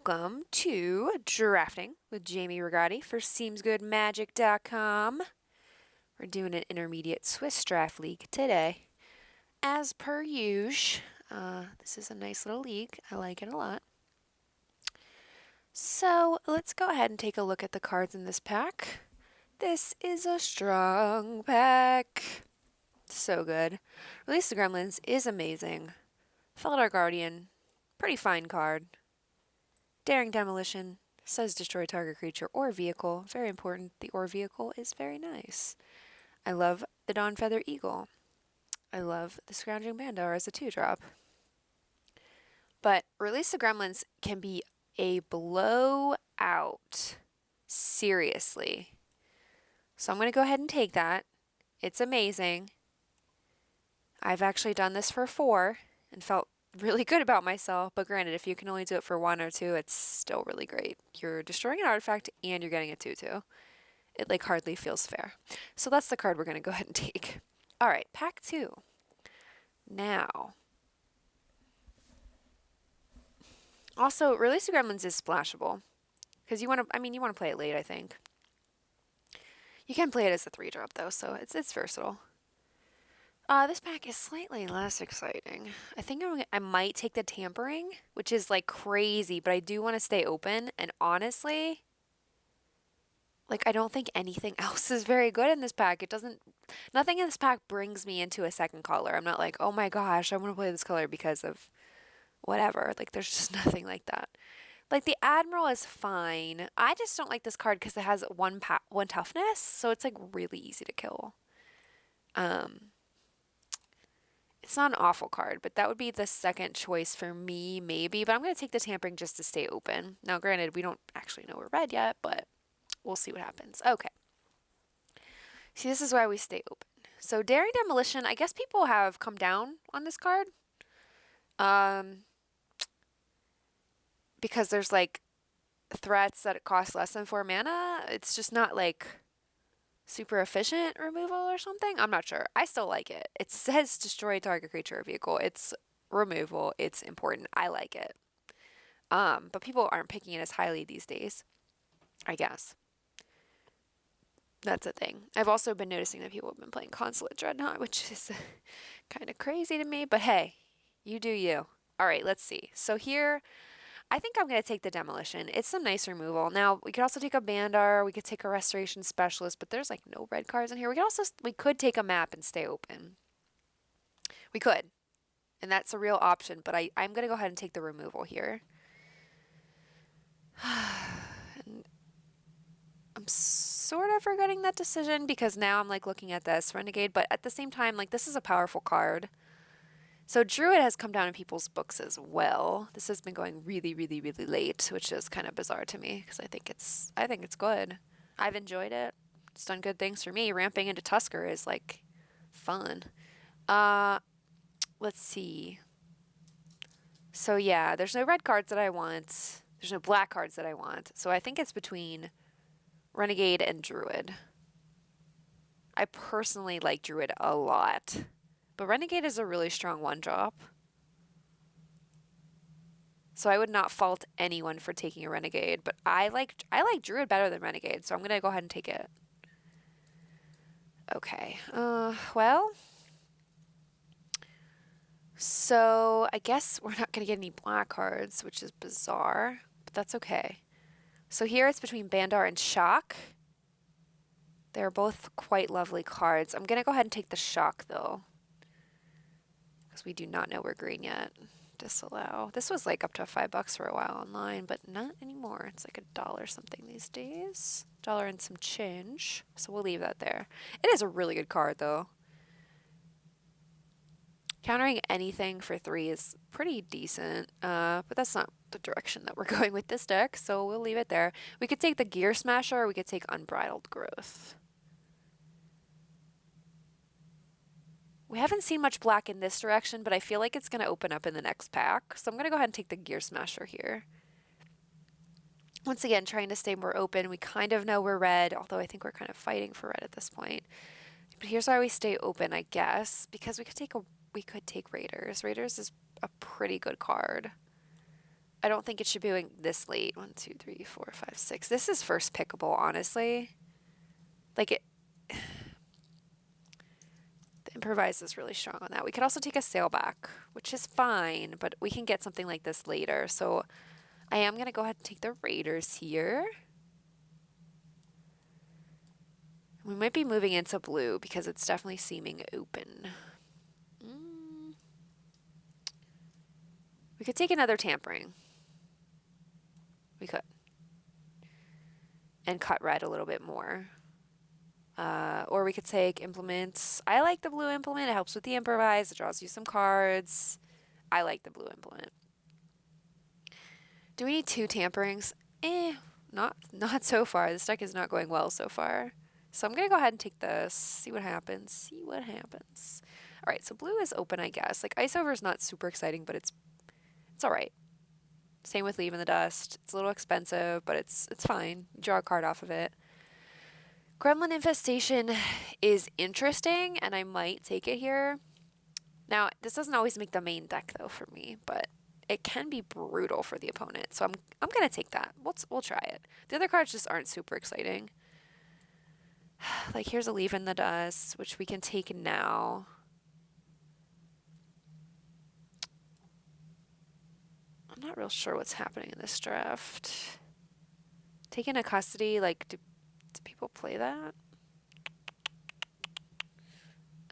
Welcome to Drafting with Jamie Rigatti for SeemsGoodMagic.com. We're doing an intermediate Swiss draft league today. As per usual, this is a nice little league. I like it a lot. So let's go ahead and take a look at the cards in this pack. This is a strong pack. So good. Release the Gremlins is amazing. Felidar Guardian, pretty fine card. Daring Demolition says destroy target creature or vehicle. Very important. The or vehicle is very nice. I love the Dawn Feather Eagle. I love the Scrounging Bandar as a 2-drop. But Release the Gremlins can be a blowout. Seriously. So I'm going to go ahead and take that. It's amazing. I've actually done this for 4 and felt really good about myself, but granted, if you can only do it for 1 or 2, it's still really great. You're destroying an artifact and you're getting a 2/2. It like hardly feels fair. So that's the card we're going to go ahead and take. All right, pack 2. Now, also Release the Gremlins is splashable because you want to play it late, I think. You can play it as a 3-drop though, so it's versatile. This pack is slightly less exciting. I think I might take the Tampering, which is like crazy, but I do want to stay open. And honestly, like I don't think anything else is very good in this pack. Nothing in this pack brings me into a second color. I'm not like, oh my gosh, I want to play this color because of whatever. Like there's just nothing like that. Like the Admiral is fine. I just don't like this card because it has one toughness, so it's like really easy to kill. It's not an awful card, but that would be the second choice for me, maybe. But I'm going to take the Tampering just to stay open. Now, granted, we don't actually know we're red yet, but we'll see what happens. Okay. See, this is why we stay open. So, Daring Demolition, I guess people have come down on this card. Because there's, like, threats that it costs less than 4 mana. It's just not, like, super efficient removal or something. I'm not sure. I still like it. It says destroy target creature or vehicle. It's removal. It's important. I like it. But people aren't picking it as highly these days, I guess. That's a thing. I've also been noticing that people have been playing Consulate Dreadnought, which is kind of crazy to me, but hey, you do you. All right, let's see. So here, I think I'm going to take the Demolition. It's some nice removal. Now, we could also take a Bandar. We could take a Restoration Specialist, but there's like no red cards in here. We could take a map and stay open. We could. And that's a real option, but I'm going to go ahead and take the removal here. And I'm sort of regretting that decision because now I'm like looking at this Renegade, but at the same time, like this is a powerful card. So Druid has come down in people's books as well. This has been going really, really, really late, which is kind of bizarre to me because I think it's good. I've enjoyed it. It's done good things for me. Ramping into Tusker is like fun. Let's see. So yeah, there's no red cards that I want. There's no black cards that I want. So I think it's between Renegade and Druid. I personally like Druid a lot. But Renegade is a really strong 1-drop. So I would not fault anyone for taking a Renegade, but I like Druid better than Renegade, so I'm going to go ahead and take it. Okay. Well. So I guess we're not going to get any black cards, which is bizarre, but that's okay. So here it's between Bandar and Shock. They're both quite lovely cards. I'm going to go ahead and take the Shock, though. We do not know we're green yet. Disallow. This was like up to $5 for a while online, but not anymore. It's like $1 something these days. $1 and some change. So we'll leave that there. It is a really good card though. Countering anything for 3 is pretty decent, but that's not the direction that we're going with this deck, so we'll leave it there. We could take the Gear Smasher, or we could take Unbridled Growth. We haven't seen much black in this direction, but I feel like it's going to open up in the next pack. So I'm going to go ahead and take the Gear Smasher here. Once again, trying to stay more open. We kind of know we're red, although I think we're kind of fighting for red at this point. But here's why we stay open, I guess, because we could take Raiders. Raiders is a pretty good card. I don't think it should be going this late. 1, 2, 3, 4, 5, 6. This is first pickable, honestly. Like it. The improvise is really strong on that. We could also take a sailback, which is fine, but we can get something like this later. So I am going to go ahead and take the Raiders here. We might be moving into blue because it's definitely seeming open. We could take another tampering. We could. And cut red a little bit more. Or we could take implements. I like the blue implement. It helps with the improvise. It draws you some cards. I like the blue implement. Do we need 2 tamperings? Not so far. This deck is not going well so far. So I'm going to go ahead and take this. See what happens. All right, so blue is open, I guess. Like, Ice Over is not super exciting, but it's all right. Same with Leave in the Dust. It's a little expensive, but it's fine. You draw a card off of it. Gremlin Infestation is interesting, and I might take it here. Now, this doesn't always make the main deck, though, for me, but it can be brutal for the opponent. So I'm going to take that. We'll try it. The other cards just aren't super exciting. Like, here's a Leave in the Dust, which we can take now. I'm not real sure what's happening in this draft. Taking a custody, like, do people play that?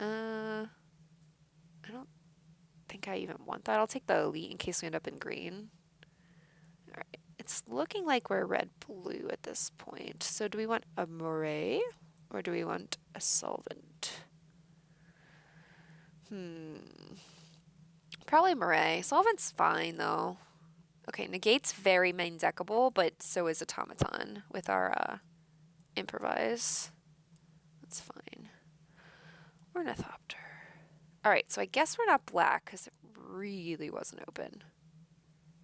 I don't think I even want that. I'll take the elite in case we end up in green. All right. It's looking like we're red-blue at this point. So do we want a moray or do we want a solvent? Probably moray. Solvent's fine, though. Okay, negate's very main deckable, but so is automaton with our improvise. That's fine. Ornithopter. All right, so I guess we're not black because it really wasn't open.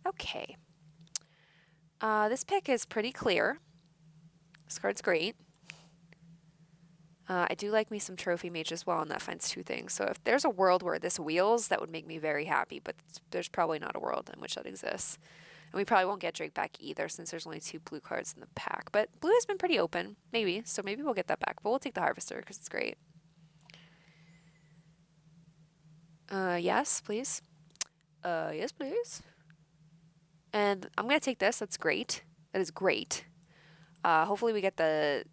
Okay. This pick is pretty clear. This card's great. I do like me some Trophy Mage as well, and that finds 2 things. So if there's a world where this wheels, that would make me very happy, but there's probably not a world in which that exists. And we probably won't get Drake back either since there's only 2 blue cards in the pack. But blue has been pretty open, maybe. So maybe we'll get that back. But we'll take the Harvester because it's great. Yes, please. Yes, please. And I'm going to take this. That's great. That is great. Hopefully we get the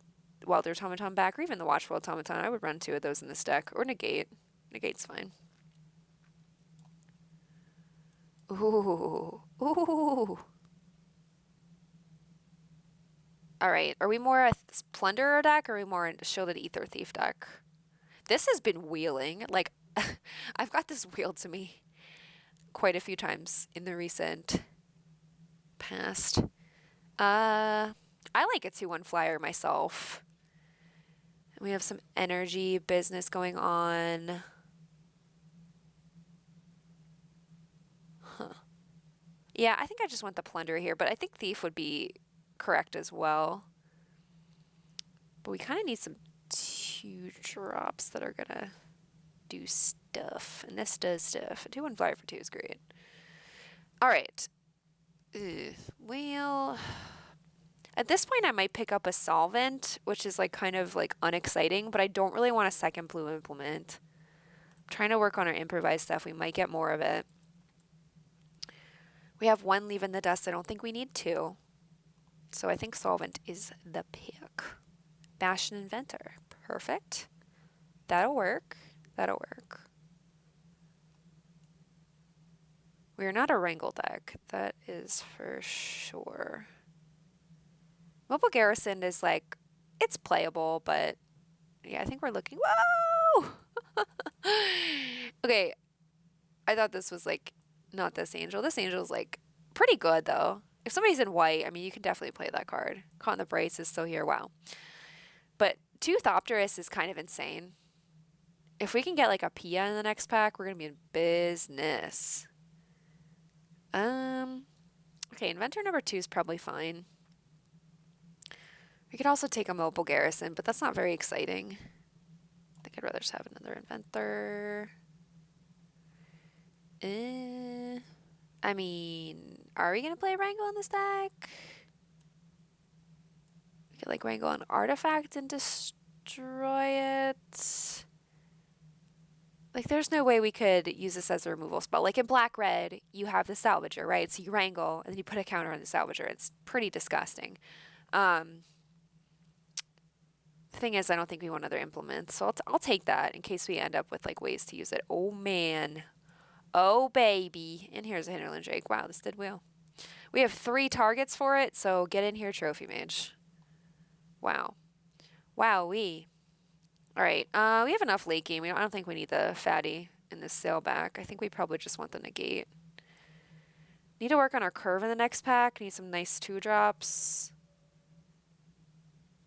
Wilder Automaton back, or even the Watchful Automaton. I would run 2 of those in this deck. Or Negate. Negate's fine. Ooh. Ooh. All right. Are we more a Plunderer deck, or are we more a Shielded Aether Thief deck? This has been wheeling. Like, I've got this wheeled to me quite a few times in the recent past. I like a 2/1 flyer myself. We have some energy business going on. Huh. Yeah, I think I just want the Plunderer here, but I think Thief would be correct as well. But we kind of need some 2 drops that are going to do stuff. And this does stuff. A 2/1 flyer for 2 is great. All right. Well, at this point I might pick up a solvent, which is like kind of like unexciting, but I don't really want a second blue implement. I'm trying to work on our improvised stuff. We might get more of it. We have 1 Leave in the Dust. I don't think we need 2. So I think solvent is the pick. Bastion Inventor. Perfect. That'll work. That'll work. We are not a Wrangle deck. That is for sure. Mobile Garrison is like, it's playable, but yeah, I think we're looking. Whoa! Okay. I thought this was like, not this angel. This angel's like pretty good though. If somebody's in white, I mean, you can definitely play that card. Caught in the Brace is still here. Wow. But 2 Thopterus is kind of insane. If we can get like a Pia in the next pack, we're going to be in business. Okay, Inventor number 2 is probably fine. We could also take a Mobile Garrison, but that's not very exciting. I think I'd rather just have another Inventor. I mean, are we going to play Wrangle in this deck? We could like Wrangle an artifact and destroy it. Like, there's no way we could use this as a removal spell. Like in black-red, you have the Salvager, right? So you Wrangle, and then you put a counter on the Salvager. It's pretty disgusting. The thing is, I don't think we want other implements, so I'll take that in case we end up with like ways to use it. Oh man. Oh baby. And here's a Hinterland Drake. Wow, this did well. We have 3 targets for it, so get in here, Trophy Mage. Wow. Wowee. Alright, we have enough late game. I don't think we need the fatty in this sailback. I think we probably just want the negate. Need to work on our curve in the next pack. Need some nice 2-drops.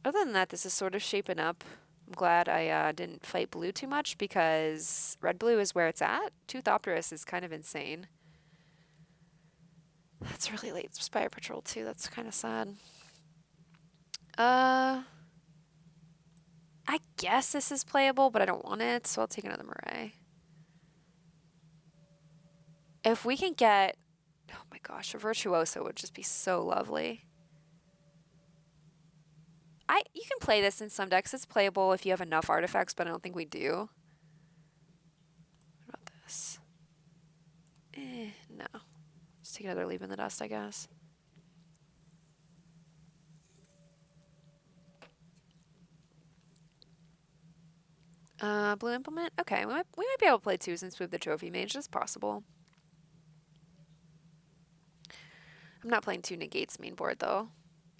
Other than that, this is sort of shaping up. I'm glad I didn't fight blue too much because red-blue is where it's at. 2 Thopterus is kind of insane. That's really late Spire Patrol too. That's kind of sad. I guess this is playable, but I don't want it, so I'll take another Murray. If we can get... Oh my gosh, a Virtuoso would just be so lovely. You can play this in some decks. It's playable if you have enough artifacts, but I don't think we do. What about this? No. Just take another Leave in the Dust, I guess. Blue Implement? Okay, we might be able to play 2 since we have the Trophy Mage. That's possible. I'm not playing 2 negates main board, though.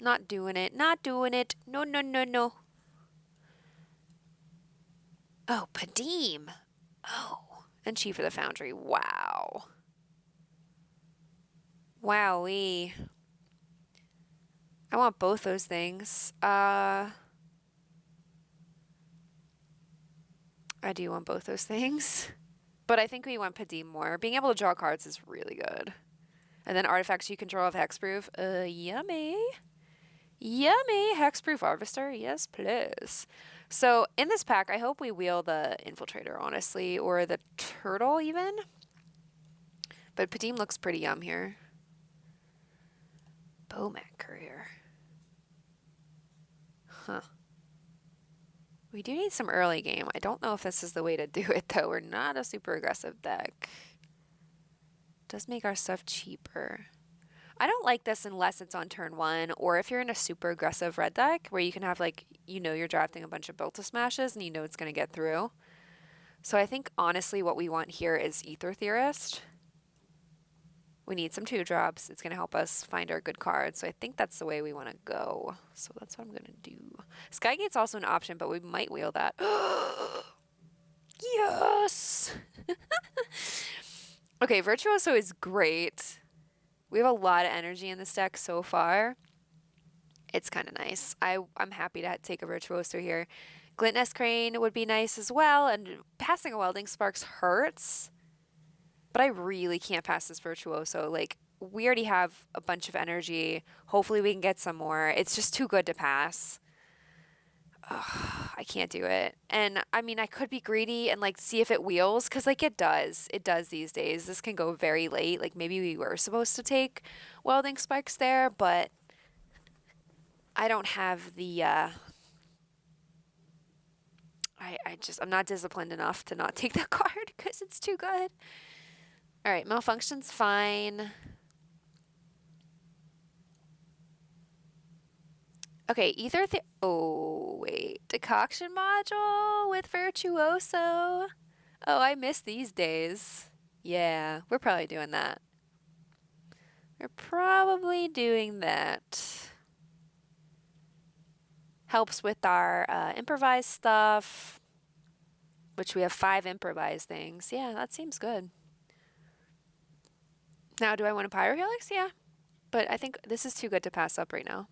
Not doing it. Not doing it. No, no, no, no. Oh, Padim. Oh. And Chief of the Foundry. Wow. Wowee. I want both those things. I do want both those things. But I think we want Padim more. Being able to draw cards is really good. And then artifacts you control of hexproof. Yummy. Yummy. Hexproof Harvester. Yes, please. So in this pack, I hope we wheel the Infiltrator, honestly, or the Turtle even. But Padim looks pretty yum here. Bowmac Courier. Huh. We do need some early game. I don't know if this is the way to do it, though. We're not a super aggressive deck. Does make our stuff cheaper. I don't like this unless it's on turn 1, or if you're in a super aggressive red deck where you can have, like, you know you're drafting a bunch of Built-to-Smashes and you know it's going to get through. So I think, honestly, what we want here is Aether Theorist. We need some 2-drops. It's going to help us find our good cards. So I think that's the way we want to go. So that's what I'm going to do. Skygate's also an option, but we might wheel that. Yes! Okay, Virtuoso is great. We have a lot of energy in this deck so far. It's kind of nice. I'm happy to take a Virtuoso here. Glintnest Crane would be nice as well, and passing a Welding Sparks hurts. But I really can't pass this Virtuoso. Like, we already have a bunch of energy. Hopefully we can get some more. It's just too good to pass. Ugh, I can't do it. And, I mean, I could be greedy and, like, see if it wheels. Because, like, it does. It does these days. This can go very late. Like, maybe we were supposed to take Welding Spikes there, but I don't have the... I'm not disciplined enough to not take that card because it's too good. All right, Malfunction's fine. Okay, oh, wait. Decoction Module with Virtuoso. Oh, I miss these days. Yeah, we're probably doing that. We're probably doing that. Helps with our improvised stuff, which we have 5 improvised things. Yeah, that seems good. Now, do I want a Pyrohelix? Yeah. But I think this is too good to pass up right now.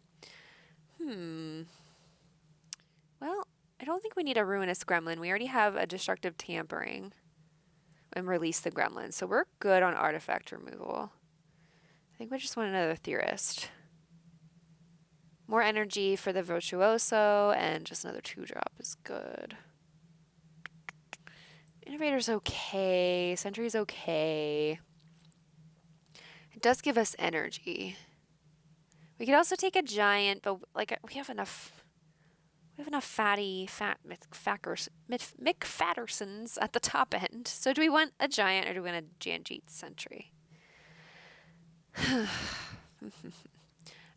Well, I don't think we need a Ruinous Gremlin. We already have a Destructive Tampering and release the Gremlin. So we're good on artifact removal. I think we just want another Theorist. More energy for the Virtuoso and just another 2-drop is good. Innovator's okay. Sentry's okay. It does give us energy. We could also take a giant, but like we have enough fatty McFattersons at the top end. So do we want a giant or do we want a Janjeet Sentry?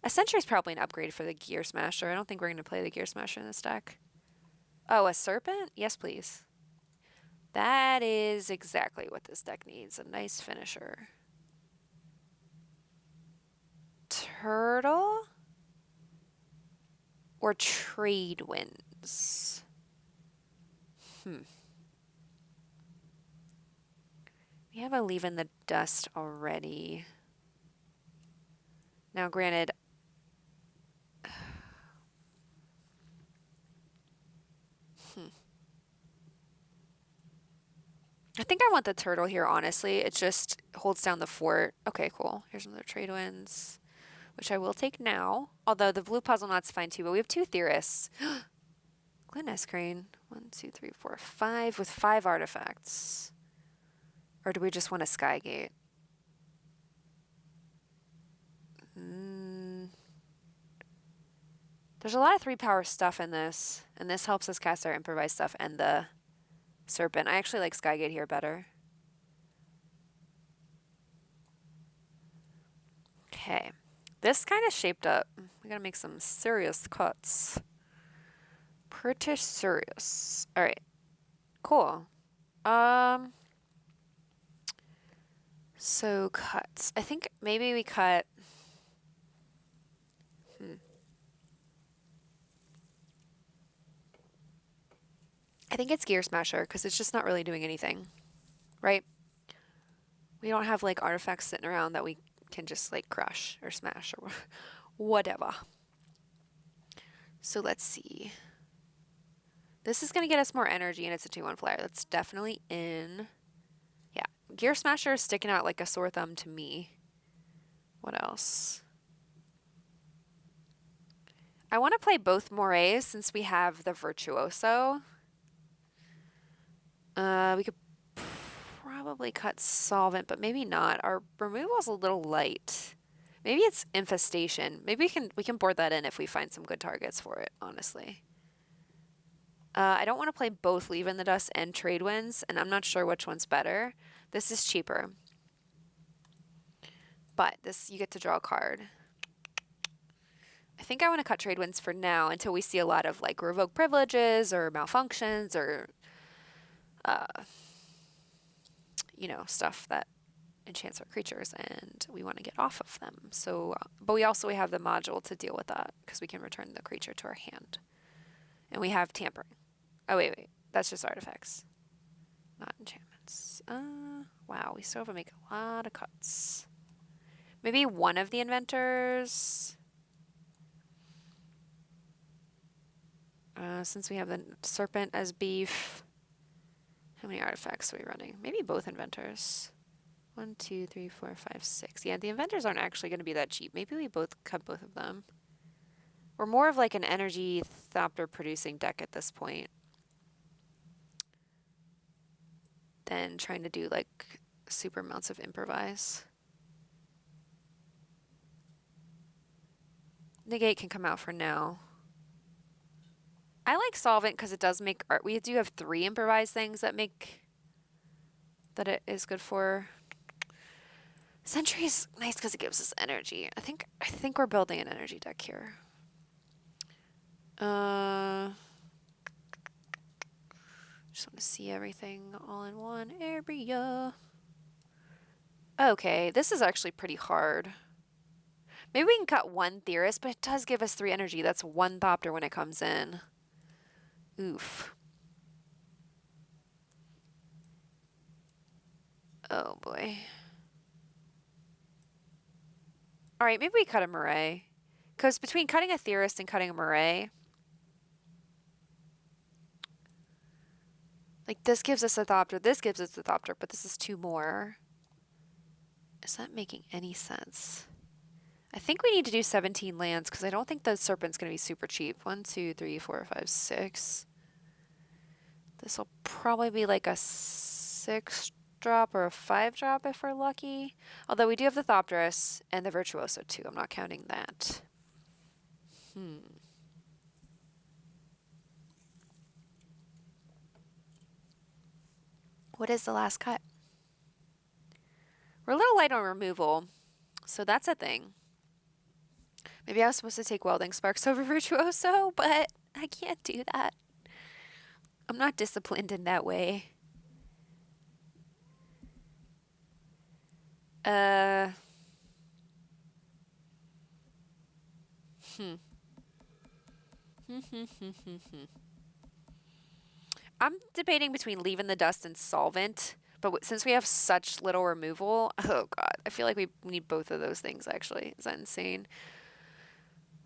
A Sentry is probably an upgrade for the Gear Smasher. I don't think we're going to play the Gear Smasher in this deck. Oh, a Serpent? Yes, please. That is exactly what this deck needs. A nice finisher. Turtle? Or Trade Winds? We have a Leave in the Dust already. Now, granted, I think I want the turtle here, honestly. It just holds down the fort. Okay, cool. Here's another Trade Winds, which I will take now. Although the blue puzzle knot's fine too, but we have 2 Theorists. Goodness, Crane. 1, 2, 3, 4, 5 with 5 artifacts. Or do we just want a Skygate? There's a lot of 3-power stuff in this, and this helps us cast our improvised stuff and the Serpent. I actually like Skygate here better. Okay. This kind of shaped up. We gotta make some serious cuts. Pretty serious. Alright. Cool. So cuts. I think maybe we cut... I think it's Gear Smasher, because it's just not really doing anything. Right? We don't have, like, artifacts sitting around that we can just, like, crush or smash or whatever. So let's see. This is going to get us more energy, and it's a 2-1 flyer. That's definitely in. Yeah. Gear Smasher is sticking out like a sore thumb to me. What else? I want to play both Morays since we have the Virtuoso. We could probably cut Solvent, but maybe not. Our removal's a little light. Maybe it's Infestation. Maybe we can board that in if we find some good targets for it, honestly. I don't want to play both Leave in the Dust and Trade Winds, and I'm not sure which one's better. This is cheaper. But this, you get to draw a card. I think I want to cut Trade Winds for now until we see a lot of like Revoke Privileges or Malfunctions or you know, stuff that enchants our creatures, and we want to get off of them. So, but we also have the module to deal with that because we can return the creature to our hand. And we have Tampering. Oh, wait. That's just artifacts. Not enchantments. Wow, we still have to make a lot of cuts. Maybe one of the inventors. Since we have the Serpent as beef. How many artifacts are we running? Maybe both inventors. 1, 2, 3, 4, 5, 6. Yeah, the inventors aren't actually going to be that cheap. Maybe we cut both of them. We're more of like an energy Thopter producing deck at this point than trying to do like super amounts of improvise. Negate can come out for now. I like Solvent because it does make art. We do have 3 improvised things that it is good for. Sentry is nice because it gives us energy. I think we're building an energy deck here. Just want to see everything all in one area. Okay, this is actually pretty hard. Maybe we can cut 1 Theorist, but it does give us 3 energy. That's 1 Thopter when it comes in. Oof. Oh boy. Alright, maybe we cut a Murray. Because between cutting a Theorist and cutting a Murray, like this gives us a Thopter, this gives us a Thopter, but this is 2 more. Is that making any sense? I think we need to do 17 lands because I don't think the Serpent's going to be super cheap. 1, 2, 3, 4, 5, 6. This will probably be like a 6 drop or a 5-drop if we're lucky. Although we do have the Thopterus and the Virtuoso too. I'm not counting that. What is the last cut? We're a little light on removal, so that's a thing. Maybe I was supposed to take Welding Sparks over Virtuoso, but I can't do that. I'm not disciplined in that way. I'm debating between Leaving the Dust and Solvent, but since we have such little removal, oh god, I feel like we need both of those things actually. Is that insane?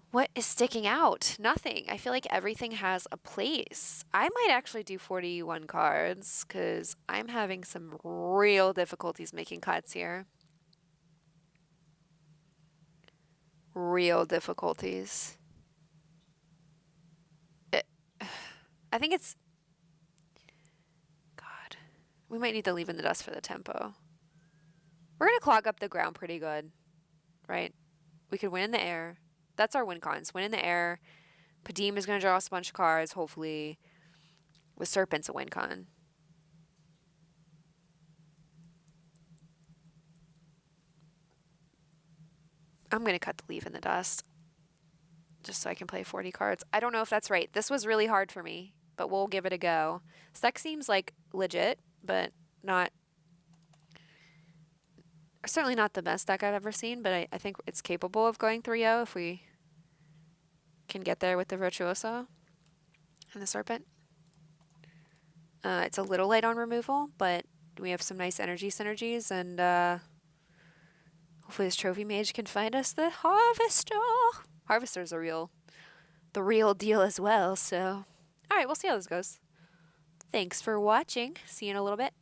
What is sticking out? Nothing. I feel like everything has a place. I might actually do 41 cards because I'm having some real difficulties making cuts here. Real difficulties. I think it's... God. We might need to Leave in the Dust for the tempo. We're going to clog up the ground pretty good, right? We could win in the air. That's our win cons. Win in the air. Padim is going to draw us a bunch of cards, hopefully. With Serpent's a win con. I'm going to cut the Leave in the Dust. Just so I can play 40 cards. I don't know if that's right. This was really hard for me, but we'll give it a go. This deck seems like legit, but not... Certainly not the best deck I've ever seen, but I think it's capable of going 3-0 if we can get there with the Virtuoso and the Serpent. It's a little light on removal, but we have some nice energy synergies, and hopefully this Trophy Mage can find us the Harvester. Harvester's the real deal as well, so... Alright, we'll see how this goes. Thanks for watching. See you in a little bit.